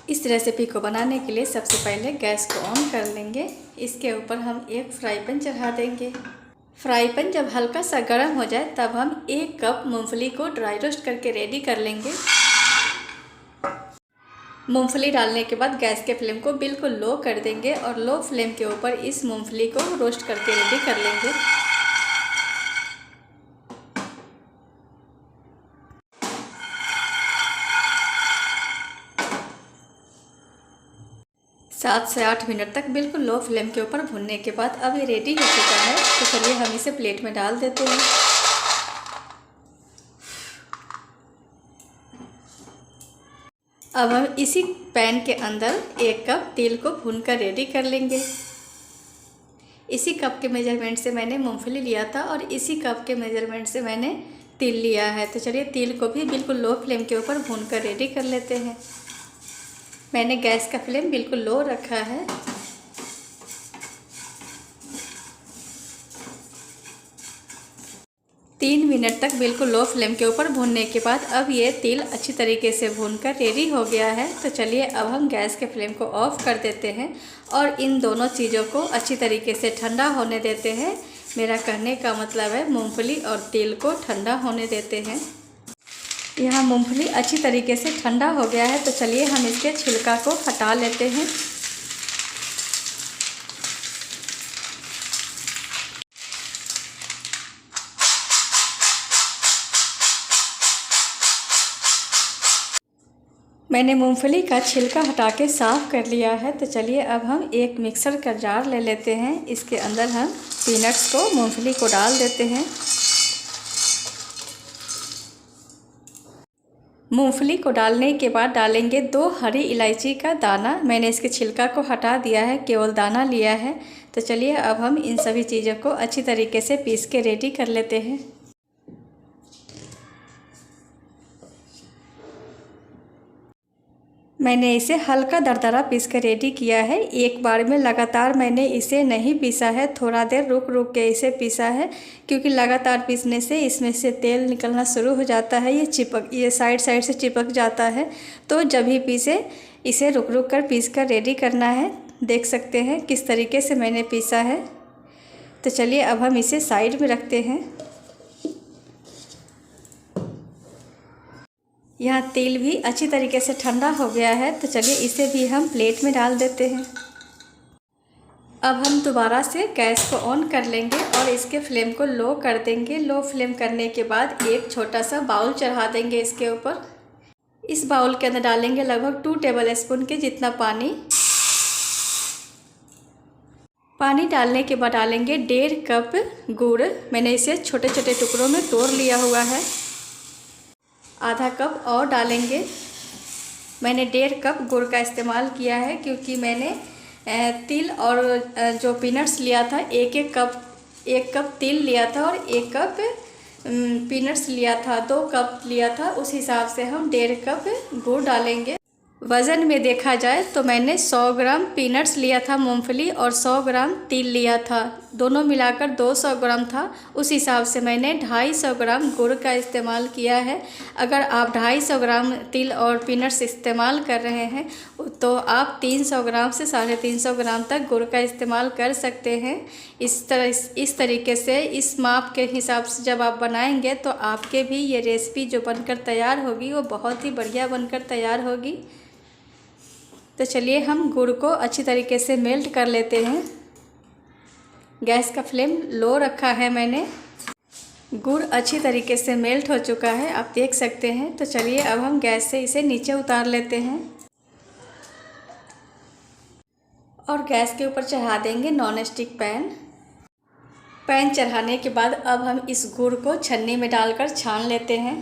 इस रेसिपी को बनाने के लिए सबसे पहले गैस को ऑन कर लेंगे। इसके ऊपर हम एक फ्राई पैन चढ़ा देंगे। फ्राई पैन जब हल्का सा गर्म हो जाए तब हम 1 कप मूंगफली को ड्राई रोस्ट करके रेडी कर लेंगे। मूंगफली डालने के बाद गैस के फ्लेम को बिल्कुल लो कर देंगे और लो फ्लेम के ऊपर इस मूंगफली को रोस्ट करके रेडी कर लेंगे। सात से 8 मिनट तक बिल्कुल लो फ्लेम के ऊपर भुनने के बाद अब ये रेडी हो चुका है। तो चलिए हम इसे प्लेट में डाल देते हैं। अब हम इसी पैन के अंदर 1 कप तिल को भूनकर रेडी कर लेंगे। इसी कप के मेजरमेंट से मैंने मूंगफली लिया था और इसी कप के मेजरमेंट से मैंने तिल लिया है। तो चलिए तिल को भी बिल्कुल लो फ्लेम के ऊपर भूनकर रेडी कर लेते हैं। मैंने गैस का फ्लेम बिल्कुल लो रखा है। तीन मिनट तक बिल्कुल लो फ्लेम के ऊपर भूनने के बाद अब ये तिल अच्छी तरीके से भूनकर रेडी हो गया है। तो चलिए अब हम गैस के फ्लेम को ऑफ कर देते हैं और इन दोनों चीज़ों को अच्छी तरीके से ठंडा होने देते हैं। मेरा कहने का मतलब है मूंगफली और तिल को ठंडा होने देते हैं। यहाँ मूंगफली अच्छी तरीके से ठंडा हो गया है। तो चलिए हम इसके छिलका को हटा लेते हैं। मैंने मूंगफली का छिलका हटा के साफ़ कर लिया है। तो चलिए अब हम एक मिक्सर का जार ले लेते हैं। इसके अंदर हम पीनट्स को मूंगफली को डाल देते हैं। मूंगफली को डालने के बाद डालेंगे 2 हरी इलायची का दाना। मैंने इसके छिलका को हटा दिया है, केवल दाना लिया है। तो चलिए अब हम इन सभी चीज़ों को अच्छी तरीके से पीस के रेडी कर लेते हैं। मैंने इसे हल्का दरदरा पीस कर रेडी किया है। एक बार में लगातार मैंने इसे नहीं पीसा है, थोड़ा देर रुक रुक के इसे पीसा है, क्योंकि लगातार पीसने से इसमें से तेल निकलना शुरू हो जाता है। ये साइड से चिपक जाता है। तो जब भी पीसे इसे रुक रुक कर पीस कर रेडी करना है। देख सकते हैं किस तरीके से मैंने पीसा है। तो चलिए अब हम इसे साइड में रखते हैं। यहाँ तेल भी अच्छी तरीके से ठंडा हो गया है। तो चलिए इसे भी हम प्लेट में डाल देते हैं। अब हम दोबारा से गैस को ऑन कर लेंगे और इसके फ्लेम को लो कर देंगे। लो फ्लेम करने के बाद एक छोटा सा बाउल चढ़ा देंगे इसके ऊपर। इस बाउल के अंदर डालेंगे लगभग 2 टेबल स्पून के जितना पानी। पानी डालने के बाद डालेंगे 1.5 कप गुड़। मैंने इसे छोटे छोटे टुकड़ों में तोड़ लिया हुआ है। आधा कप और डालेंगे। मैंने 1.5 कप गुड़ का इस्तेमाल किया है, क्योंकि मैंने तिल और जो पीनट्स लिया था 1 कप तिल लिया था और 1 कप पीनट्स लिया था, 2 कप लिया था। उस हिसाब से हम 1.5 कप गुड़ डालेंगे। वज़न में देखा जाए तो मैंने 100 ग्राम पीनट्स लिया था मूंगफली और 100 ग्राम तिल लिया था, दोनों मिलाकर 200 ग्राम था। उस हिसाब से मैंने 250 ग्राम गुड़ का इस्तेमाल किया है। अगर आप 250 ग्राम तिल और पीनट्स इस्तेमाल कर रहे हैं तो आप 300 ग्राम से 350 ग्राम तक गुड़ का इस्तेमाल कर सकते हैं। इस तरीके से इस माप के हिसाब से जब आप बनाएंगे तो आपके भी ये रेसिपी जो बनकर तैयार होगी वो बहुत ही बढ़िया बनकर तैयार होगी। तो चलिए हम गुड़ को अच्छी तरीके से मेल्ट कर लेते हैं। गैस का फ्लेम लो रखा है मैंने। गुड़ अच्छी तरीके से मेल्ट हो चुका है, आप देख सकते हैं। तो चलिए अब हम गैस से इसे नीचे उतार लेते हैं और गैस के ऊपर चढ़ा देंगे नॉन स्टिक पैन। पैन चढ़ाने के बाद अब हम इस गुड़ को छन्नी में डालकर छान लेते हैं।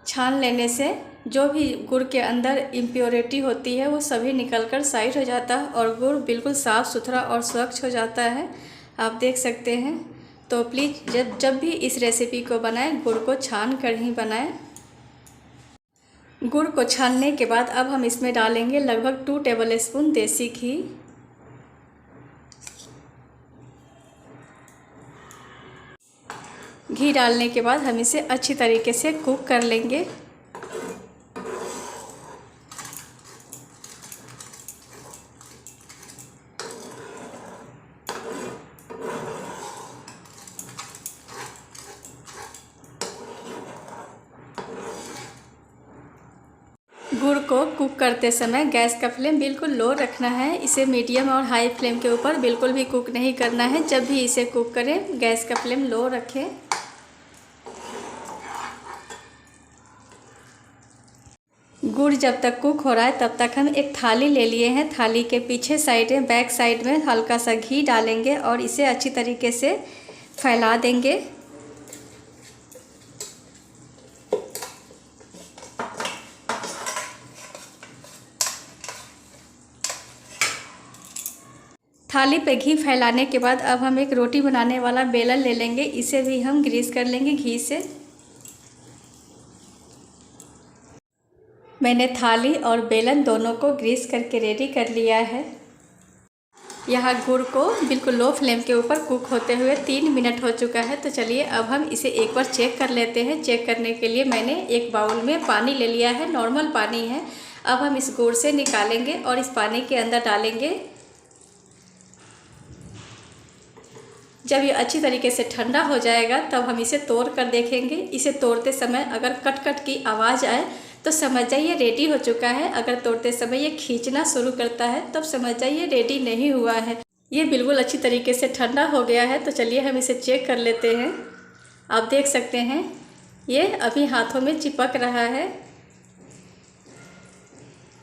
छान लेने से जो भी गुड़ के अंदर इम्प्योरिटी होती है वो सभी निकलकर साइड हो जाता है और गुड़ बिल्कुल साफ़ सुथरा और स्वच्छ हो जाता है, आप देख सकते हैं। तो प्लीज़ जब भी इस रेसिपी को बनाएं गुड़ को छान कर ही बनाएं। गुड़ को छानने के बाद अब हम इसमें डालेंगे लगभग 2 टेबल स्पून देसी घी। घी डालने के बाद हम इसे अच्छी तरीके से कुक कर लेंगे। गुड़ को कुक करते समय गैस का फ्लेम बिल्कुल लो रखना है। इसे मीडियम और हाई फ्लेम के ऊपर बिल्कुल भी कुक नहीं करना है। जब भी इसे कुक करें गैस का फ्लेम लो रखें। गुड़ जब तक कुक हो रहा है तब तक हम एक थाली ले लिए हैं। थाली के पीछे साइड में, बैक साइड में हल्का सा घी डालेंगे और इसे अच्छी तरीके से फैला देंगे। थाली पे घी फैलाने के बाद अब हम एक रोटी बनाने वाला बेलन ले लेंगे। इसे भी हम ग्रीस कर लेंगे घी से। मैंने थाली और बेलन दोनों को ग्रीस करके रेडी कर लिया है। यहाँ गुड़ को बिल्कुल लो फ्लेम के ऊपर कुक होते हुए 3 मिनट हो चुका है। तो चलिए अब हम इसे एक बार चेक कर लेते हैं। चेक करने के लिए मैंने एक बाउल में पानी ले लिया है, नॉर्मल पानी है। अब हम इस गुड़ से निकालेंगे और इस पानी के अंदर डालेंगे। जब ये अच्छी तरीके से ठंडा हो जाएगा तब हम इसे तोड़ कर देखेंगे। इसे तोड़ते समय अगर कट कट की आवाज़ आए तो समझ जाइए रेडी हो चुका है। अगर तोड़ते समय ये खींचना शुरू करता है तब समझ जाइए रेडी नहीं हुआ है। ये बिल्कुल अच्छी तरीके से ठंडा हो गया है। तो चलिए हम इसे चेक कर लेते हैं। आप देख सकते हैं ये अभी हाथों में चिपक रहा है।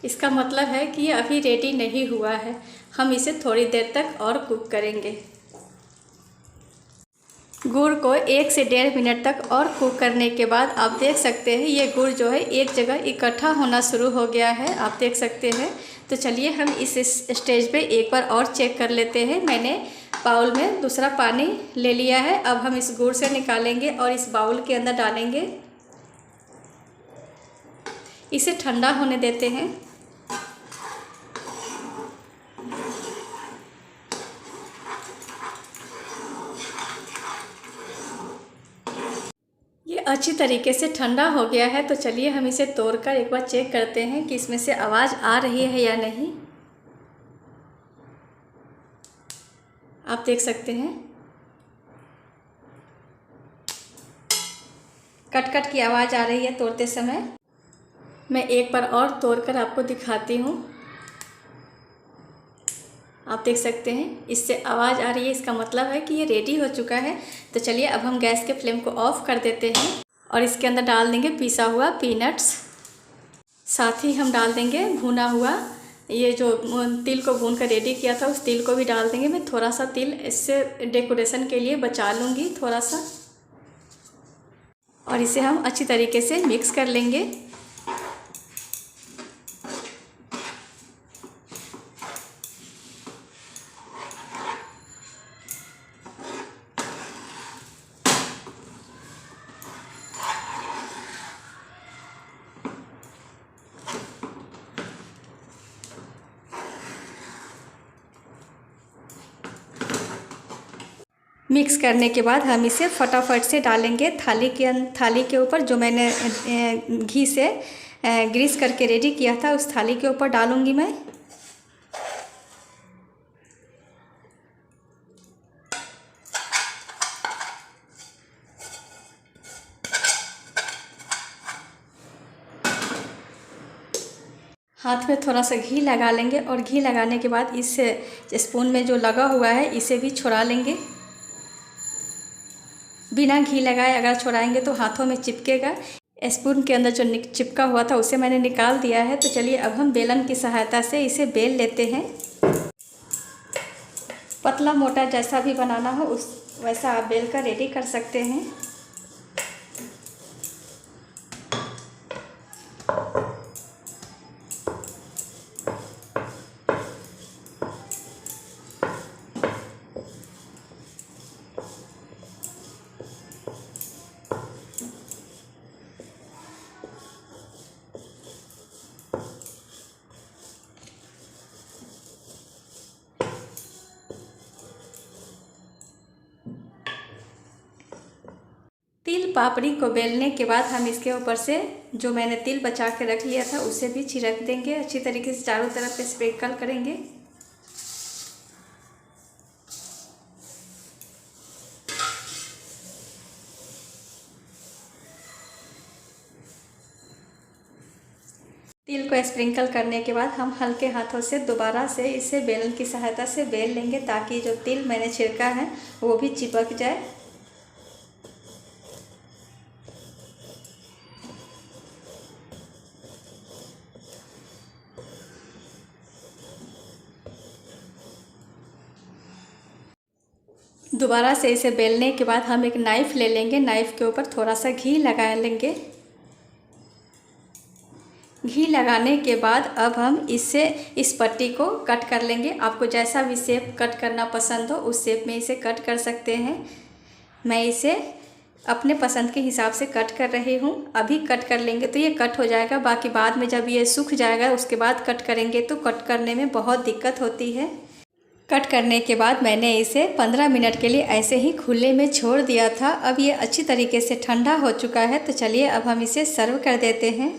इसका मतलब है कि ये अभी रेडी नहीं हुआ है। हम इसे थोड़ी देर तक और कुक करेंगे। गुड़ को 1 से 1.5 मिनट तक और कुक करने के बाद आप देख सकते हैं ये गुड़ जो है एक जगह इकट्ठा होना शुरू हो गया है। आप देख सकते हैं। तो चलिए हम इस स्टेज पे एक बार और चेक कर लेते हैं। मैंने बाउल में दूसरा पानी ले लिया है। अब हम इस गुड़ से निकालेंगे और इस बाउल के अंदर डालेंगे। इसे ठंडा होने देते हैं। ये अच्छी तरीके से ठंडा हो गया है। तो चलिए हम इसे तोड़कर एक बार चेक करते हैं कि इसमें से आवाज़ आ रही है या नहीं। आप देख सकते हैं कट कट की आवाज़ आ रही है तोड़ते समय। मैं एक बार और तोड़कर आपको दिखाती हूँ। आप देख सकते हैं इससे आवाज़ आ रही है। इसका मतलब है कि ये रेडी हो चुका है। तो चलिए अब हम गैस के फ्लेम को ऑफ कर देते हैं और इसके अंदर डाल देंगे पिसा हुआ पीनट्स। साथ ही हम डाल देंगे भुना हुआ, ये जो तिल को भून कर रेडी किया था उस तिल को भी डाल देंगे। मैं थोड़ा सा तिल इससे डेकोरेशन के लिए बचा लूँगी थोड़ा सा। और इसे हम अच्छी तरीके से मिक्स कर लेंगे। मिक्स करने के बाद हम इसे फटाफट से डालेंगे थाली के ऊपर। जो मैंने घी से ग्रीस करके रेडी किया था उस थाली के ऊपर डालूंगी मैं। हाथ में थोड़ा सा घी लगा लेंगे और घी लगाने के बाद इस स्पून में जो लगा हुआ है इसे भी छुड़ा लेंगे। बिना घी लगाए अगर छुड़ाएंगे तो हाथों में चिपकेगा। स्पून के अंदर जो चिपका हुआ था उसे मैंने निकाल दिया है। तो चलिए अब हम बेलन की सहायता से इसे बेल लेते हैं। पतला मोटा जैसा भी बनाना हो उस वैसा आप बेल कर रेडी कर सकते हैं। तिल पापड़ी को बेलने के बाद हम इसके ऊपर से जो मैंने तिल बचा के रख लिया था उसे भी छिड़क देंगे। अच्छी तरीके से चारों तरफ पे स्प्रिंकल करेंगे। तिल को स्प्रिंकल करने के बाद हम हल्के हाथों से दोबारा से इसे बेलन की सहायता से बेल लेंगे ताकि जो तिल मैंने छिड़का है वो भी चिपक जाए। दोबारा से इसे बेलने के बाद हम एक नाइफ़ ले लेंगे। नाइफ़ के ऊपर थोड़ा सा घी लगा लेंगे। घी लगाने के बाद अब हम इस पट्टी को कट कर लेंगे। आपको जैसा भी शेप कट करना पसंद हो उस शेप में इसे कट कर सकते हैं। मैं इसे अपने पसंद के हिसाब से कट कर रही हूँ। अभी कट कर लेंगे तो ये कट हो जाएगा, बाकी बाद में जब ये सूख जाएगा उसके बाद कट करेंगे तो कट करने में बहुत दिक्कत होती है। कट करने के बाद मैंने इसे 15 मिनट के लिए ऐसे ही खुले में छोड़ दिया था। अब ये अच्छी तरीके से ठंडा हो चुका है, तो चलिए अब हम इसे सर्व कर देते हैं।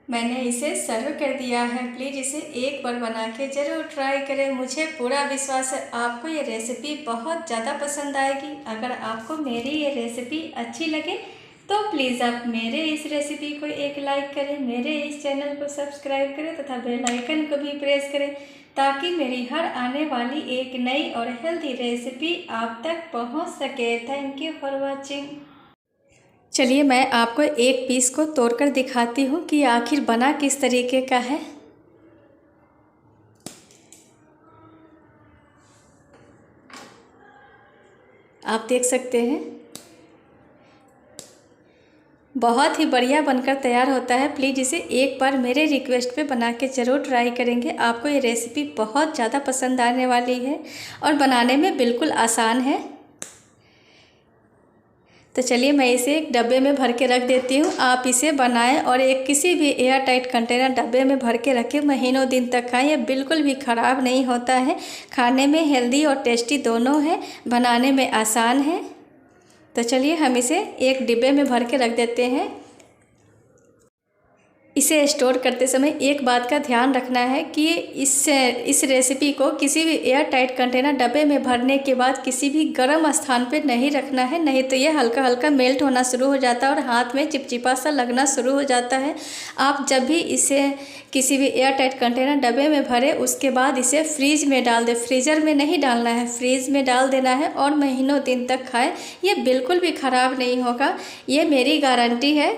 मैंने इसे सर्व कर दिया है। प्लीज़ इसे एक बार बना के ज़रूर ट्राई करें। मुझे पूरा विश्वास है आपको ये रेसिपी बहुत ज़्यादा पसंद आएगी। अगर आपको मेरी ये रेसिपी अच्छी लगे तो प्लीज़ आप मेरे इस रेसिपी को एक लाइक करें, मेरे इस चैनल को सब्सक्राइब करें तथा बेल आइकन को भी प्रेस करें ताकि मेरी हर आने वाली एक नई और हेल्दी रेसिपी आप तक पहुंच सके। Thank you for watching. चलिए मैं आपको एक पीस को तोड़कर दिखाती हूँ कि आखिर बना किस तरीके का है। आप देख सकते हैं बहुत ही बढ़िया बनकर तैयार होता है। प्लीज़ इसे एक बार मेरे रिक्वेस्ट पे बना के ज़रूर ट्राई करेंगे। आपको ये रेसिपी बहुत ज़्यादा पसंद आने वाली है और बनाने में बिल्कुल आसान है। तो चलिए मैं इसे एक डब्बे में भर के रख देती हूँ। आप इसे बनाएं और एक किसी भी एयर टाइट कंटेनर डब्बे में भर के रखें, महीनों दिन तक खाएं। ये बिल्कुल भी ख़राब नहीं होता है। खाने में हेल्दी और टेस्टी दोनों है, बनाने में आसान है। तो चलिए हम इसे एक डिब्बे में भर के रख देते हैं। इसे स्टोर करते समय एक बात का ध्यान रखना है कि इस रेसिपी को किसी भी एयर टाइट कंटेनर डब्बे में भरने के बाद किसी भी गर्म स्थान पे नहीं रखना है, नहीं तो ये हल्का हल्का मेल्ट होना शुरू हो जाता है और हाथ में चिपचिपा सा लगना शुरू हो जाता है। आप जब भी इसे किसी भी एयर टाइट कंटेनर डब्बे में भरें उसके बाद इसे फ्रीज में डाल दें। फ्रीज़र में नहीं डालना है, फ्रीज में डाल देना है और महीनों दिन तक खाएँ। ये बिल्कुल भी ख़राब नहीं होगा, ये मेरी गारंटी है।